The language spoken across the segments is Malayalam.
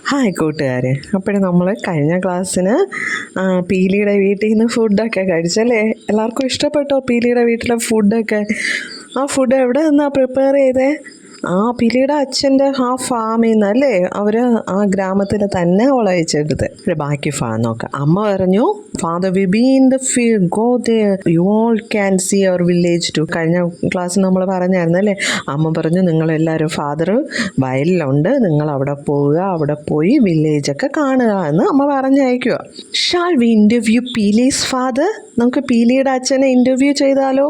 ഹായ് കൂട്ടുകാരെ, അപ്പോൾ നമ്മൾ കഴിഞ്ഞ ക്ലാസ്സിന് പീലിയുടെ വീട്ടിൽ നിന്ന് ഫുഡൊക്കെ കഴിച്ചല്ലേ? എല്ലാവർക്കും ഇഷ്ടപ്പെട്ടോ പീലിയുടെ വീട്ടിലെ ഫുഡൊക്കെ? ആ ഫുഡ് എവിടെ നിന്നാണ് പ്രിപ്പയർ ചെയ്തേ? പീലിയുടെ അച്ഛൻ്റെ ഫാമിൽ നിന്നല്ലേ അവർ ആ ഗ്രാമത്തിൽ തന്നെ വിളയിച്ചെടുത്ത്. ബാക്കി നോക്കാം. അമ്മ പറഞ്ഞു, father we be in the field, go there, you all can see our village too. കഴിഞ്ഞ ക്ലാസ് നമ്മൾ പറഞ്ഞായിരുന്നു അല്ലേ? അമ്മ പറഞ്ഞു, നിങ്ങളെല്ലാവരും ഫാദർ വയലിലുണ്ട്, നിങ്ങൾ അവിടെ പോവുക, അവിടെ പോയി വില്ലേജൊക്കെ കാണുക എന്ന് അമ്മ പറഞ്ഞയക്കുക. Shall we interview Peeli's father? നമുക്ക് പീലിയുടെ അച്ഛനെ ഇൻ്റർവ്യൂ ചെയ്താലോ?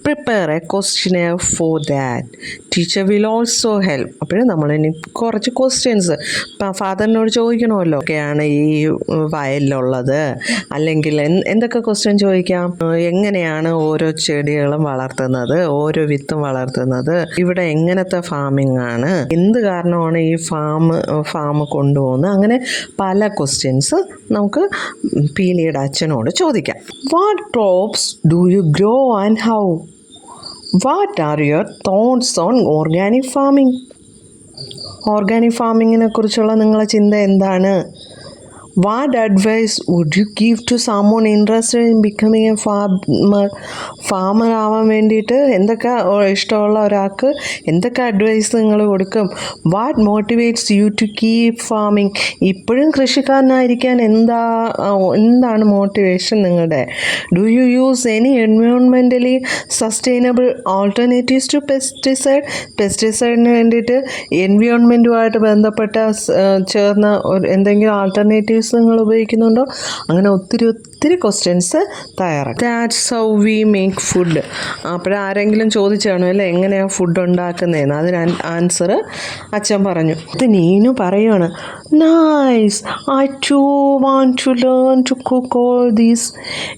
Prepare a questionnaire for that, teacher will also help. അപ്പോൾ നമ്മളിനി കുറച്ച് ക്വസ്റ്റ്യൻസ് ഫാദറിനോട് ചോദിക്കണമല്ലോ. ഒക്കെയാണ് ഈ വയലിലുള്ളത്, അല്ലെങ്കിൽ എന്തൊക്കെ ക്വസ്റ്റ്യൻ ചോദിക്കാം? എങ്ങനെയാണ് ഓരോ ചെടികളും വളർത്തുന്നത്, ഓരോ വിത്തും വളർത്തുന്നത്, ഇവിടെ എങ്ങനത്തെ ഫാമിംഗ് ആണ്, എന്ത് കാരണമാണ് ഈ ഫാം കൊണ്ടുപോകുന്നത്, അങ്ങനെ പല ക്വസ്റ്റ്യൻസ് നമുക്ക് പീലിയുടെ അച്ഛനോട് ചോദിക്കാം. What crops do you grow and how? What are your thoughts on organic farming? Organic ഫാമിങ്ങിനെ കുറിച്ചുള്ള നിങ്ങളുടെ ചിന്ത എന്താണ്? What advice would you give to someone interested in becoming a farmer ആവാൻ വേണ്ടിയിട്ട് എന്തൊക്കെ ഇഷ്ടമുള്ള ഒരാൾക്ക് എന്തൊക്കെ അഡ്വൈസ് നിങ്ങൾ കൊടുക്കും? What motivates you to keep farming? ഇപ്പോഴും കൃഷിക്കാരനായിരിക്കാൻ എന്താണ് മോട്ടിവേഷൻ നിങ്ങളുടെ? ഡു യു യൂസ് എനി എൻവയോൺമെൻ്റലി സസ്റ്റൈനബിൾ ആൾട്ടർനേറ്റീവ്സ് ടു പെസ്റ്റിസൈഡിന് വേണ്ടിയിട്ട് എൻവയോൺമെൻറ്റുമായിട്ട് ബന്ധപ്പെട്ട ചേർന്ന എന്തെങ്കിലും ആൾട്ടർനേറ്റീവ്സ് നിങ്ങൾ ഉപയോഗിക്കുന്നുണ്ടോ? അങ്ങനെ ഒത്തിരി ക്വസ്റ്റ്യൻസ് തയ്യാറാക്കും. That's how we make food. അപ്പോഴാരെങ്കിലും ചോദിച്ചാണോ അല്ലേ എങ്ങനെയാണ് ഫുഡ് ഉണ്ടാക്കുന്നതെന്ന്? അതിന് ആൻസർ അച്ഛൻ പറഞ്ഞു. ഇത് നീനു പറയുകയാണ്, nice, I too want to learn to cook all these.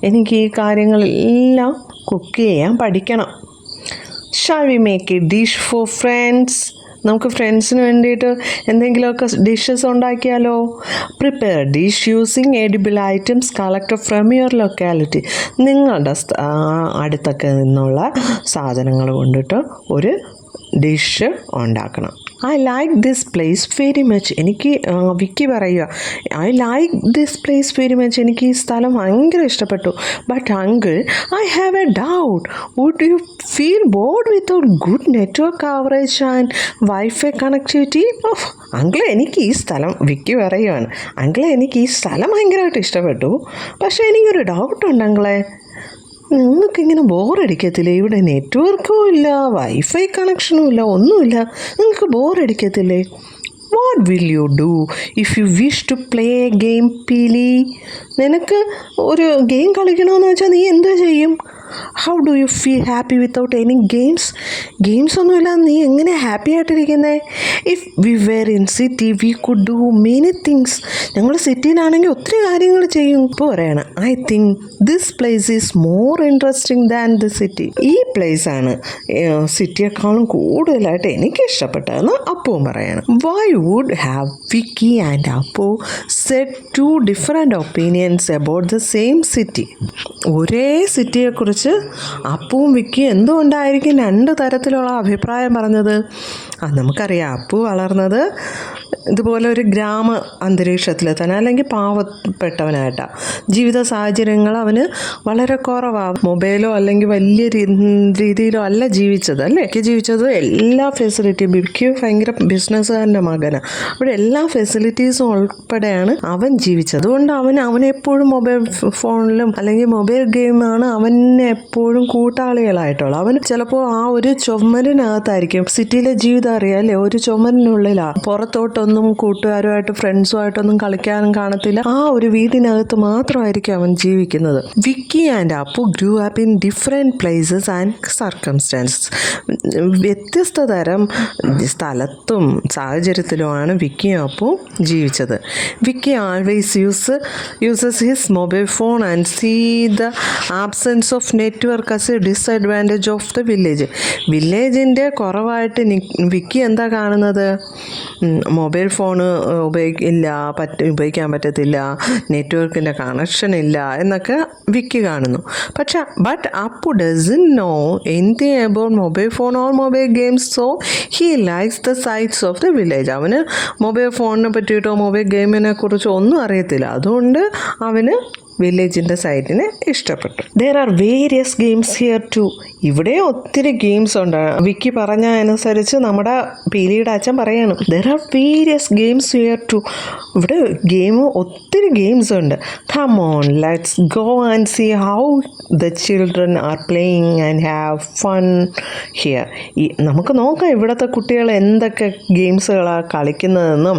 എനിക്ക് ഈ കാര്യങ്ങളെല്ലാം കുക്ക് ചെയ്യാൻ പഠിക്കണം. Shall we make a dish for friends? നമുക്ക് ഫ്രണ്ട്സിന് വേണ്ടിയിട്ട് എന്തെങ്കിലുമൊക്കെ ഡിഷസ് ഉണ്ടാക്കിയാലോ? Prepare dish using edible items collected from your locality. നിങ്ങളുടെ അടുത്തൊക്കെ നിന്നുള്ള സാധനങ്ങൾ കൊണ്ടിട്ട് ഒരു ഡിഷ് ഉണ്ടാക്കണം. I like this place very much. എനിക്ക് വിക്കി പറയുക, I like this place very much. എനിക്ക് ഈ സ്ഥലം ഭയങ്കര ഇഷ്ടപ്പെട്ടു. But uncle, I have a doubt. Would you feel bored without good network coverage and wifi connectivity? അങ്കിളെ, എനിക്ക് ഈ സ്ഥലം, വിക്കി പറയുകയാണ്, അങ്കിളെ എനിക്ക് ഈ സ്ഥലം ഭയങ്കരമായിട്ട് ഇഷ്ടപ്പെട്ടു. പക്ഷേ എനിക്കൊരു ഡൗട്ടുണ്ട് അങ്കിളെ, നിങ്ങൾക്കിങ്ങനെ ബോറടിക്കത്തില്ലേ? ഇവിടെ നെറ്റ്വർക്കും ഇല്ല, വൈഫൈ കണക്ഷനും ഇല്ല, ഒന്നുമില്ല. നിങ്ങൾക്ക് ബോറടിക്കത്തില്ലേ? What will you do if you wish to play a game Peeli? നിനക്ക് ഒരു ഗെയിം കളിക്കണമെന്ന് വെച്ചാൽ നീ എന്താ ചെയ്യും? How do you feel happy without any games ഒന്നുമില്ല നീ എങ്ങനെ ഹാപ്പി ആയിട്ടിരിക്കുന്നത്? If we were in city we could do many things. ഞങ്ങൾ സിറ്റിയിലാണെങ്കിൽ ഒത്തിരി കാര്യങ്ങൾ ചെയ്യും. ഇപ്പോൾ പറയണം, I think this place is more interesting than the city. ഈ പ്ലേസാണ് സിറ്റിയെക്കാളും കൂടുതലായിട്ട് എനിക്ക് ഇഷ്ടപ്പെട്ടതെന്ന് അപ്പുവും പറയണം. Why would have Vicky and Appu set two different opinions about the same city? ഒരേ സിറ്റിയെക്കുറിച്ച് അപ്പുവും വിക്കി എന്തുകൊണ്ടായിരിക്കും രണ്ട് തരത്തിലുള്ള അഭിപ്രായം പറഞ്ഞത്? നമുക്കറിയാം, അപ്പു വളർന്നത് ഇതുപോലെ ഒരു ഗ്രാമ അന്തരീക്ഷത്തിൽ തന്നെ, അല്ലെങ്കിൽ പാവപ്പെട്ടവനായിട്ടാണ്. ജീവിത സാഹചര്യങ്ങൾ അവന് വളരെ കുറവാണ്. മൊബൈലോ അല്ലെങ്കിൽ വലിയ രീതിയിലോ അല്ല ജീവിച്ചത് അല്ലേ? ജീവിച്ചത് എല്ലാ ഫെസിലിറ്റിയും, ബിക്ക് ഭയങ്കര ബിസിനസ്സുകാരൻ്റെ മകനാണ്. അവിടെ എല്ലാ ഫെസിലിറ്റീസും ഉൾപ്പെടെയാണ് അവൻ ജീവിച്ചത്. അതുകൊണ്ട് അവനെപ്പോഴും മൊബൈൽ ഫോണിലും അല്ലെങ്കിൽ മൊബൈൽ ഗെയിമാണ് അവനെ എപ്പോഴും കൂട്ടാളികളായിട്ടുള്ളത്. അവൻ ചിലപ്പോൾ ആ ഒരു ചുമരിനകത്തായിരിക്കും. സിറ്റിയിലെ ജീവിതം അറിയാമല്ലേ, ഒരു ചുമരിനുള്ളിലാണ്. പുറത്തോട്ടൊന്നും കൂട്ടുകാരുമായിട്ട് ഫ്രണ്ട്സുമായിട്ടൊന്നും കളിക്കാനും കാണത്തില്ല. ആ ഒരു വീടിനകത്ത് മാത്രമായിരിക്കും അവൻ ജീവിക്കുന്നത്. Vicky and Appu grew up in different places and circumstances. വ്യത്യസ്ത തരം സ്ഥലത്തും സാഹചര്യത്തിലുമാണ് വിക്കിയും അപ്പുവും ജീവിച്ചത്. Vicky always uses his mobile phone and see the absence of network as a disadvantage of the വില്ലേജിൻ്റെ കുറവായിട്ട് വിക്കി എന്താ കാണുന്നത്? മൊബൈൽ ഫോണ് ഉപയോഗിക്കാൻ പറ്റത്തില്ല, നെറ്റ്വർക്കിൻ്റെ കണക്ഷൻ ഇല്ല എന്നൊക്കെ വിക്കി കാണുന്നു. പക്ഷെ but Appu doesn't know anything about mobile phone or mobile games. So he likes the sites of the village. അവന് മൊബൈൽ ഫോണിനെ പറ്റിയിട്ടോ മൊബൈൽ ഗെയിമിനെ കുറിച്ചോ ഒന്നും അറിയത്തില്ല. അതുകൊണ്ട് അവന് വില്ലേജിൻ്റെ സൈറ്റിനെ ഇഷ്ടപ്പെട്ടു. There are various games here too. ഇവിടെ ഒത്തിരി ഗെയിംസ് ഉണ്ട്. വിക്കി പറഞ്ഞ അനുസരിച്ച് നമ്മുടെ പീലിയുടെ അച്ഛൻ പറയാണ് there are various games here too. ഇവിടെ ഒത്തിരി ഗെയിംസ് ഉണ്ട്. Come on let's go and see how the children are playing and have fun here. നമുക്ക് നോക്കാം ഇവിടുത്തെ കുട്ടികൾ എന്തൊക്കെ ഗെയിംസുകളാണ് കളിക്കുന്നതെന്നും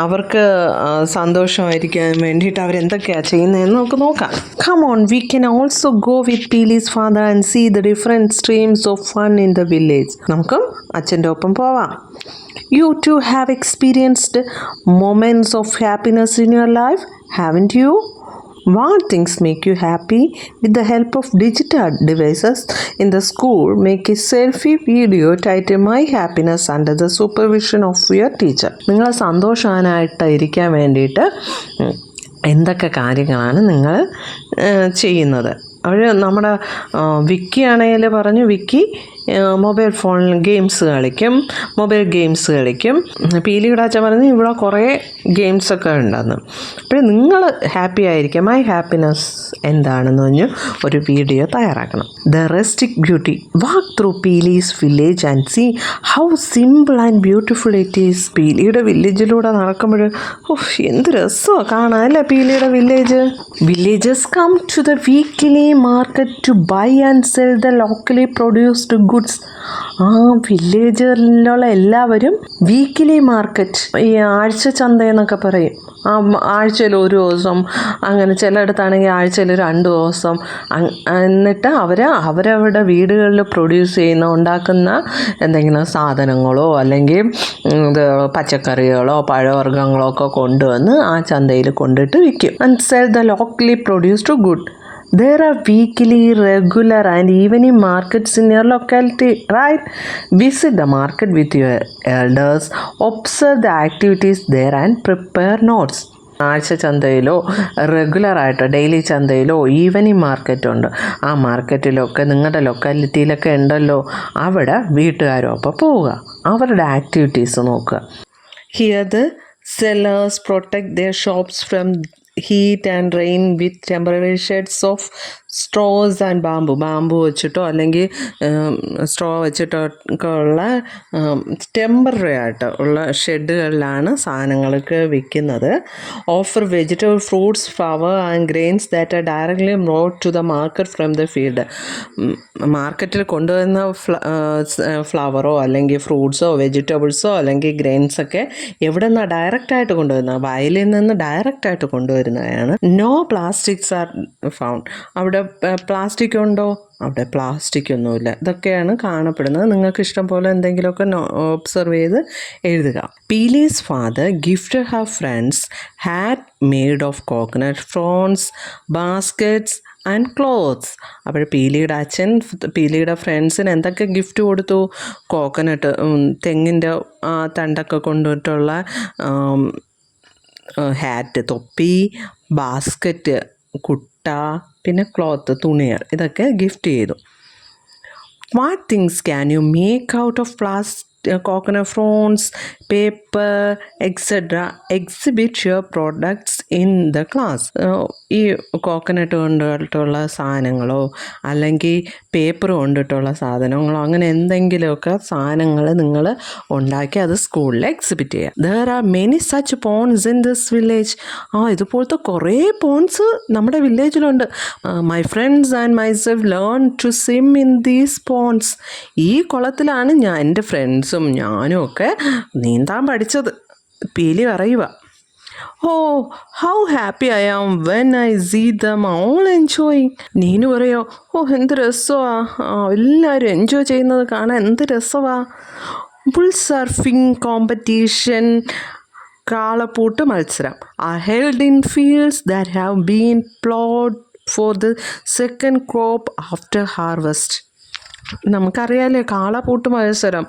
അവർക്ക് സന്തോഷമായിരിക്കാൻ വേണ്ടിയിട്ട് അവരെന്തൊക്കെയാണ് ചെയ്യുന്നതെന്നും നമുക്ക് നോക്കാം. Come on, we can also go with Peely's father and see the different streams of fun in the village. നമുക്കും അച്ഛൻ്റെ ഒപ്പം പോവാം. You too have experienced moments of happiness in your life, haven't you? What things make you happy? With the help of digital devices in the school, make a selfie video titled My Happiness under the supervision of your teacher. നിങ്ങൾ സന്തോഷവാനായിട്ട് ഇരിക്കാൻ വേണ്ടിയിട്ട് എന്തൊക്കെ കാര്യങ്ങളാണ് നിങ്ങൾ ചെയ്യുന്നത്? നമ്മുടെ വിക്കി ആണെങ്കിൽ പറഞ്ഞു വിക്കി മൊബൈൽ ഫോണിൽ മൊബൈൽ ഗെയിംസ് കളിക്കും. പീലിയുടെ അച്ഛൻ പറഞ്ഞു ഇവിടെ കുറേ ഗെയിംസൊക്കെ ഉണ്ടെന്ന്. അപ്പോൾ നിങ്ങൾ ഹാപ്പി ആയിരിക്കാം. മൈ ഹാപ്പിനെസ് എന്താണെന്ന് പറഞ്ഞ് ഒരു വീഡിയോ തയ്യാറാക്കണം. The rustic beauty walk through Peeli's village and see how simple and beautiful it is. പീലിയുടെ വില്ലേജിലൂടെ നടക്കുമ്പോൾ എന്ത് രസമാണ് കാണാൻ അല്ലേ പീലിയുടെ village. Villages come to the weekly market to buy and sell the locally produced goods. ആ വില്ലേജിലുള്ള എല്ലാവരും വീക്കിലി മാർക്കറ്റ്, ഈ ആഴ്ച ചന്ത എന്നൊക്കെ പറയും. ആഴ്ചയിൽ ഒരു ദിവസം, അങ്ങനെ ചിലയിടത്താണെങ്കിൽ ആഴ്ചയിൽ 2 ദിവസം. എന്നിട്ട് അവരവരുടെ വീടുകളിൽ ഉണ്ടാക്കുന്ന എന്തെങ്കിലും സാധനങ്ങളോ അല്ലെങ്കിൽ പച്ചക്കറികളോ പഴവർഗ്ഗങ്ങളോ ഒക്കെ കൊണ്ടുവന്ന് ആ ചന്തയിൽ കൊണ്ടിട്ട് വിൽക്കും. And sell the locally produced good. There are weekly, regular and evening markets in your locality, right? Visit the market with your elders, observe the activities there and prepare notes. ആഴ്ച ചന്തയിലോ റെഗുലറായിട്ട് ഡെയിലി ചന്തയിലോ ഈവനിങ് മാർക്കറ്റുണ്ട്. ആ മാർക്കറ്റിലൊക്കെ നിങ്ങളുടെ ലൊക്കാലിറ്റിയിലൊക്കെ ഉണ്ടല്ലോ, അവിടെ വീട്ടുകാരൊപ്പം പോവുക, അവരുടെ ആക്ടിവിറ്റീസ് നോക്കുക. Here the sellers protect their shops from heat and rain with temporary sheds of straws and bamboo വെച്ചിട്ടോ അല്ലെങ്കിൽ സ്ട്രോ വെച്ചിട്ടോ ഒക്കെ ഉള്ള ടെമ്പററി ആയിട്ട് ഉള്ള ഷെഡുകളിലാണ് സാധനങ്ങൾക്ക് വിൽക്കുന്നത്. Offer vegetable, fruits, flower and grains that are directly brought to the market from the field. മാർക്കറ്റിൽ കൊണ്ടുവരുന്ന ഫ്ലവറോ അല്ലെങ്കിൽ ഫ്രൂട്ട്സോ വെജിറ്റബിൾസോ അല്ലെങ്കിൽ ഗ്രെയിൻസൊക്കെ എവിടെ നിന്നാണ് ഡയറക്റ്റായിട്ട് കൊണ്ടുവരുന്നത്? വയലിൽ നിന്ന് ഡയറക്റ്റായിട്ട് കൊണ്ടുവരുന്നതാണ്. No plastics are found. അവിടെ പ്ലാസ്റ്റിക് ഉണ്ടോ? അവിടെ പ്ലാസ്റ്റിക് ഒന്നുമില്ല. ഇതൊക്കെയാണ് കാണപ്പെടുന്നത്. നിങ്ങൾക്ക് ഇഷ്ടം പോലെ എന്തെങ്കിലുമൊക്കെ ഒബ്സർവ് ചെയ്ത് എഴുതുക. Peeli's father gifted Har friends hat made of coconut Fronx, baskets and clothes. അപ്പോൾ പീലിയുടെ അച്ഛൻ പീലിയുടെ ഫ്രണ്ട്സിന് എന്തൊക്കെ ഗിഫ്റ്റ് കൊടുത്തു? കോക്കനട്ട്, തെങ്ങിൻ്റെ തണ്ടൊക്കെ കൊണ്ടിട്ടുള്ള ഹാറ്റ്, തൊപ്പി, ബാസ്ക്കറ്റ്, കുട്ട, പിന്നെ ക്ലോത്ത്, തുണികൾ, ഇതൊക്കെ ഗിഫ്റ്റ് ചെയ്തു. What things can you make out of coconut fronds, paper, etc. Exhibit your products in the class. ഈ കോക്കനട്ട് കൊണ്ടിട്ടുള്ള സാധനങ്ങളോ അല്ലെങ്കിൽ പേപ്പർ കൊണ്ടിട്ടുള്ള സാധനങ്ങളോ അങ്ങനെ എന്തെങ്കിലുമൊക്കെ സാധനങ്ങൾ നിങ്ങൾ ഉണ്ടാക്കി അത് സ്കൂളിൽ എക്സിബിറ്റ് ചെയ്യുക. There are many such ponds in this village. ഇതുപോലത്തെ കുറേ പോൺസ് നമ്മുടെ വില്ലേജിലുണ്ട്. My friends and myself learn to swim in these ponds. ഈ കുളത്തിലാണ് എൻ്റെ ഫ്രണ്ട്സും ഞാനും ഒക്കെ നീന്താൻ പഠിച്ചത്. പീലി പറയുക. How happy I am when I see them all enjoying. Neenu പറയോ, എന്ത് രസമാ, എല്ലാവരും എൻജോയ് ചെയ്യുന്നത് കാണാൻ എന്ത് രസമാ. ബുൾ സർഫിംഗ് കോമ്പറ്റീഷൻ, കാളപ്പൂട്ട് മത്സരം are held in fields that have been ploughed for the second crop after harvest. നമുക്കറിയാലോ കാളപൂട്ട് മത്സരം,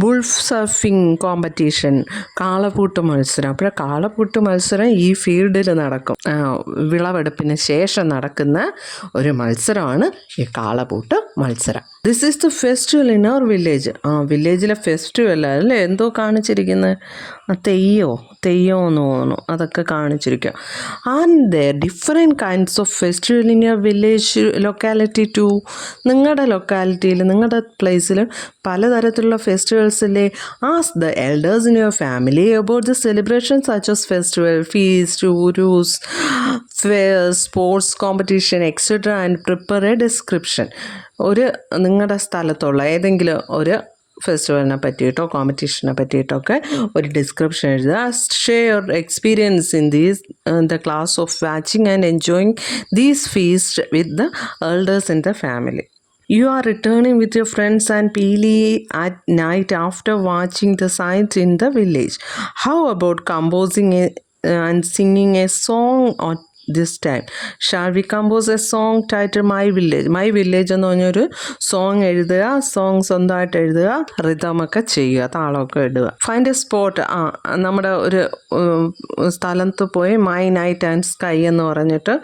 ബുൾഫ് സർഫിംഗ് കോമ്പറ്റീഷൻ, കാളപൂട്ട് മത്സരം. അപ്പോൾ കാളപൂട്ട് മത്സരം ഈ ഫീൽഡിൽ നടക്കും. വിളവെടുപ്പിന് ശേഷം നടക്കുന്ന ഒരു മത്സരമാണ് ഈ കാളപൂട്ട് മത്സരം. This is the festival in our village. വില്ലേജിലെ ഫെസ്റ്റിവൽ അല്ലേ എന്തോ കാണിച്ചിരിക്കുന്നത്, തെയ്യോ എന്ന് തോന്നുന്നു, അതൊക്കെ കാണിച്ചിരിക്കുക. And there different kinds of festival in your village locality too. നിങ്ങളുടെ ലൊക്കാലിറ്റിയിൽ, നിങ്ങളുടെ പ്ലേസിൽ പലതരത്തിലുള്ള ഫെസ്റ്റിവൽസ് ഇല്ലേ. Ask the elders in your family about the celebration such as festival, feast, Uroos, fair, sports competition etcetera and prepare a description. നിങ്ങളുടെ സ്ഥലത്തുള്ള ഏതെങ്കിലും ഒരു ഫെസ്റ്റിവലിനെ പറ്റിയിട്ടോ കോമ്പറ്റീഷനെ പറ്റിയിട്ടൊക്കെ ഒരു ഡിസ്ക്രിപ്ഷൻ എഴുതുക. Share your experience in the class of watching and enjoying these feast with the elders in the family. You are returning with your friends and Peely at night after watching the sights in the village. How about composing and singing a song on this time? Shall we compose a song titled My Village? My Village എന്ന് പറഞ്ഞൊരു സോങ് എഴുതുക, സോങ് സ്വന്തമായിട്ട് എഴുതുക, റിതമൊക്കെ ചെയ്യുക, താളമൊക്കെ ഇടുക. Find A spot. നമ്മുടെ ഒരു സ്ഥലത്ത് പോയി മൈ നൈറ്റ് ആൻഡ് സ്കൈ എന്ന് പറഞ്ഞിട്ട്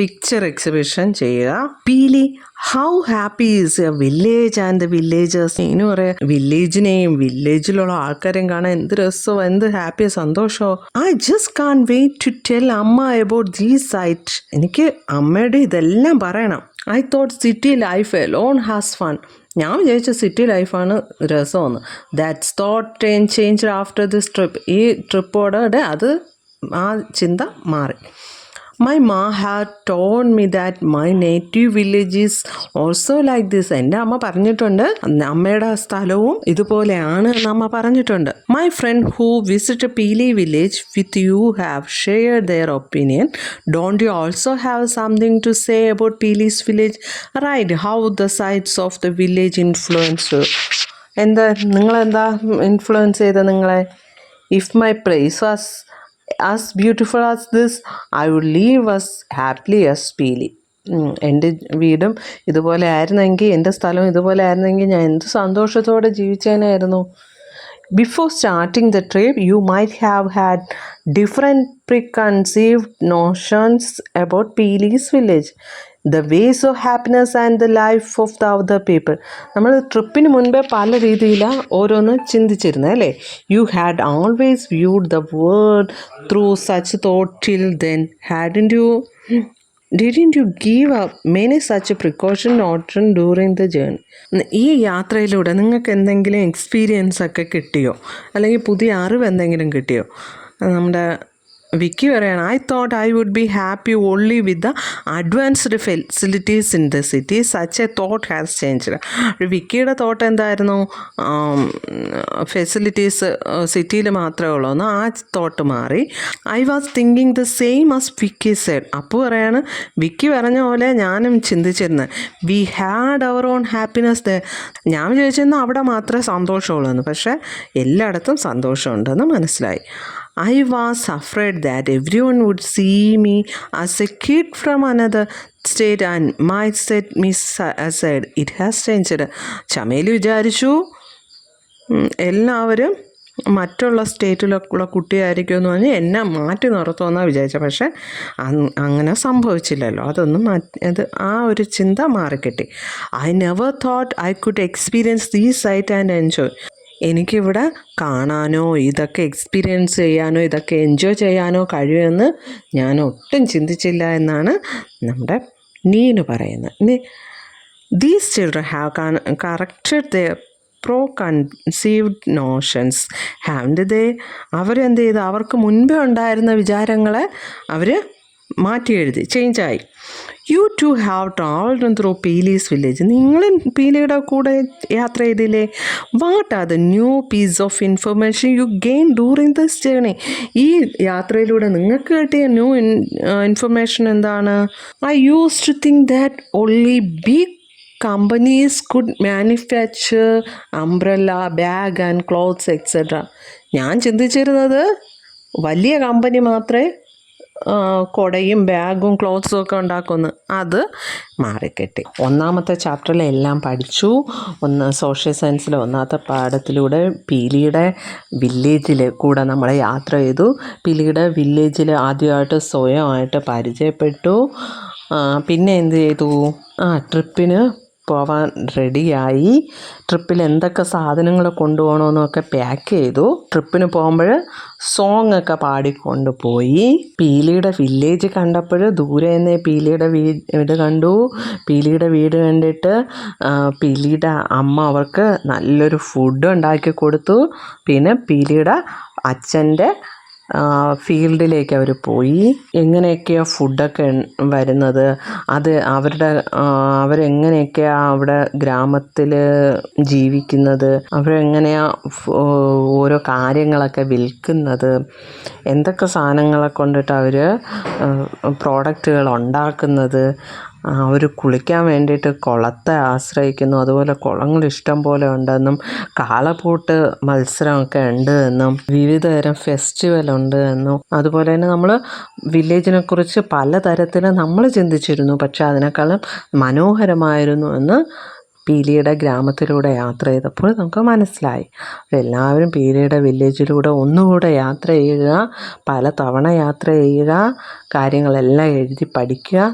പിക്ചർ എക്സിബിഷൻ ചെയ്യുക. Peeli, how happy is a village and the villagers. ഇനി പറയാം, വില്ലേജിനെയും വില്ലേജിലുള്ള ആൾക്കാരെയും കാണാൻ എന്ത് രസമോ, എന്ത് ഹാപ്പിയോ, സന്തോഷമോ. I just can't wait to tell അമ്മ അബൌട്ട് ദീസ് സൈറ്റ്. എനിക്ക് അമ്മയുടെ ഇതെല്ലാം പറയണം. I thought city life alone has fun. ഞാൻ വിചാരിച്ച സിറ്റി ലൈഫാണ് രസമെന്ന്. That's thought change after this trip. ഈ ട്രിപ്പോടെ ആ ചിന്ത മാറി. My ma had told me that my native village is also like this. എൻ്റെ അമ്മ പറഞ്ഞിട്ടുണ്ട്, അമ്മയുടെ സ്ഥലവും ഇതുപോലെയാണ് എന്ന് അമ്മ പറഞ്ഞിട്ടുണ്ട്. My friend who visited Peely village with you have shared their opinion. Don't you also have something to say about Peely's village? Right, how the sights of the village influence you? നിങ്ങളെന്താ ഇൻഫ്ലുവൻസ് ചെയ്ത നിങ്ങളെ? If my place was as beautiful as this, I would live as happily as Peely. എൻ്റെ വീടും ഇതുപോലെ ആയിരുന്നെങ്കിൽ, എൻ്റെ സ്ഥലവും ഇതുപോലെ ആയിരുന്നെങ്കിൽ ഞാൻ എന്ത് സന്തോഷത്തോടെ ജീവിച്ചേനായിരുന്നു. Before starting the trip, you might have had different preconceived notions about Peely's village, the ways of happiness and the life of the other people. നമ്മൾ ട്രിപ്പിന് മുൻപേ പല രീതിയിലാണ് ഓരോന്ന് ചിന്തിച്ചിരുന്നത് അല്ലേ. You had always viewed the world through such thought till then. Didn't you give up many such precaution notion during the journey? ഈ യാത്രയിലൂടെ നിങ്ങൾക്ക് എന്തെങ്കിലും എക്സ്പീരിയൻസ് ഒക്കെ കിട്ടിയോ, അല്ലെങ്കിൽ പുതിയ അറിവ് എന്തെങ്കിലും കിട്ടിയോ? നമ്മുടെ വിക്കി പറയാണ്, I thought I would be happy only with the advanced facilities in the city. Such a thought has changed. വിക്കിയുടെ തോട്ട് എന്തായിരുന്നു? ഫെസിലിറ്റീസ് സിറ്റിയിൽ മാത്രമേ ഉള്ളൂ എന്ന്. ആ തോട്ട് മാറി. I was thinking the same as Vicky said. അപ്പോൾ പറയാണ്, വിക്കി പറഞ്ഞ പോലെ ഞാനും ചിന്തിച്ചിരുന്നത്. We had our own happiness the. ഞാൻ വിചാരിച്ചിരുന്നു അവിടെ മാത്രമേ സന്തോഷമുള്ളൂ എന്ന്. പക്ഷേ എല്ലായിടത്തും സന്തോഷമുണ്ടെന്ന് മനസ്സിലായി. I was afraid that everyone would see me as a kid from another state and might set me aside. It has changed. Chameli വിചാരിച്ചു എല്ലാവരും മറ്റുള്ള സ്റ്റേറ്റിലുള്ള കുട്ടിയായിരിക്കും എന്ന് പറഞ്ഞ് എന്നെ മാറ്റി നിർത്തുമെന്നാണ് വിചാരിച്ചത്. പക്ഷേ അങ്ങനെ സംഭവിച്ചില്ലല്ലോ. ആ ഒരു ചിന്ത മാറിക്കിട്ടി. I never thought I could experience these sight and enjoy. എനിക്കിവിടെ കാണാനോ ഇതൊക്കെ എക്സ്പീരിയൻസ് ചെയ്യാനോ ഇതൊക്കെ എൻജോയ് ചെയ്യാനോ കഴിയുമെന്ന് ഞാൻ ഒട്ടും ചിന്തിച്ചില്ല എന്നാണ് നമ്മുടെ നീനു പറയുന്നത്. These children have corrected the preconceived notions haven't they. അവരെന്ത് ചെയ്തു? അവർക്ക് മുൻപേ ഉണ്ടായിരുന്ന വിചാരങ്ങളെ അവർ മാറ്റി എഴുതി, ചേഞ്ചായി. You too have travelled through Peeli's village. നിങ്ങൾ പീലിയുടെ കൂടെ യാത്ര ചെയ്തില്ലേ? What are the new piece of information you gain during this journey? ഈ യാത്രയിലൂടെ നിങ്ങൾക്ക് കിട്ടിയ ന്യൂ ഇൻഫർമേഷൻ എന്താണ്? I use to think that only big companies could manufacture umbrella, bag and clothes etcetera. ഞാൻ ചിന്തിച്ചിരുന്നത് വലിയ കമ്പനി മാത്രമേ കുടയും ബാഗും ക്ലോത്ത്സും ഒക്കെ ഉണ്ടാക്കുമെന്ന്, അത് മാറിക്കിട്ടി. ഒന്നാമത്തെ ചാപ്റ്ററിൽ എല്ലാം പഠിച്ചു. സോഷ്യൽ സയൻസിലെ ഒന്നാമത്തെ പാഠത്തിലൂടെ പീലിയുടെ വില്ലേജിൽ കൂടെ നമ്മൾ യാത്ര ചെയ്തു. പീലിയുടെ വില്ലേജിൽ ആദ്യമായിട്ട് സ്വയമായിട്ട് പരിചയപ്പെട്ടു. പിന്നെ എന്ത് ചെയ്തു? ട്രിപ്പിന് പോവാൻ റെഡിയായി. ട്രിപ്പിൽ എന്തൊക്കെ സാധനങ്ങൾ കൊണ്ടുപോകണമെന്നൊക്കെ പാക്ക് ചെയ്തു. ട്രിപ്പിന് പോകുമ്പോൾ സോങ് ഒക്കെ പാടിക്കൊണ്ട് പോയി. പീലിയുടെ വില്ലേജ് കണ്ടപ്പോൾ ദൂരെ നിന്ന് പീലിയുടെ വീട് കണ്ടു. പീലിയുടെ വീട് കണ്ടിട്ട് പീലിയുടെ അമ്മ അവർക്ക് നല്ലൊരു ഫുഡ് ഉണ്ടാക്കി കൊടുത്തു. പിന്നെ പീലിയുടെ അച്ഛൻ്റെ ഫീൽഡിലേക്ക് അവർ പോയി. എങ്ങനെയൊക്കെയാണ് ഫുഡൊക്കെ വരുന്നത്, അത് അവരെങ്ങനെയൊക്കെയാണ് അവിടെ ഗ്രാമത്തിൽ ജീവിക്കുന്നത്, അവരെങ്ങനെയാണ് ഓരോ കാര്യങ്ങളൊക്കെ വിൽക്കുന്നത്, എന്തൊക്കെ സാധനങ്ങളെ കൊണ്ടിട്ട് അവർ പ്രോഡക്റ്റുകൾ ഉണ്ടാക്കുന്നത്, അവർ കുളിക്കാൻ വേണ്ടിയിട്ട് കുളത്തെ ആശ്രയിക്കുന്നു, അതുപോലെ കുളങ്ങൾ ഇഷ്ടം പോലെ ഉണ്ടെന്നും കാളപൂട്ട് മത്സരമൊക്കെ ഉണ്ട് എന്നും വിവിധതരം ഫെസ്റ്റിവൽ ഉണ്ട് എന്നും, അതുപോലെ തന്നെ നമ്മൾ വില്ലേജിനെ കുറിച്ച് പലതരത്തിൽ നമ്മൾ ചിന്തിച്ചിരുന്നു, പക്ഷെ അതിനേക്കാളും മനോഹരമായിരുന്നു എന്ന് പീലിയുടെ ഗ്രാമത്തിലൂടെ യാത്ര ചെയ്തപ്പോൾ നമുക്ക് മനസ്സിലായി. എല്ലാവരും പീലിയുടെ വില്ലേജിലൂടെ ഒന്നുകൂടെ യാത്ര ചെയ്യുക, പല തവണ യാത്ര ചെയ്യുക, കാര്യങ്ങളെല്ലാം എഴുതി പഠിക്കുക,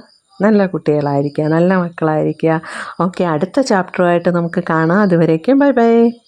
നല്ല കുട്ടികളായിരിക്കുക, നല്ല മക്കളായിരിക്കുക. ഓക്കെ, അടുത്ത ചാപ്റ്ററുമായിട്ട് നമുക്ക് കാണാം. അതുവരേക്കും ബൈ ബൈ.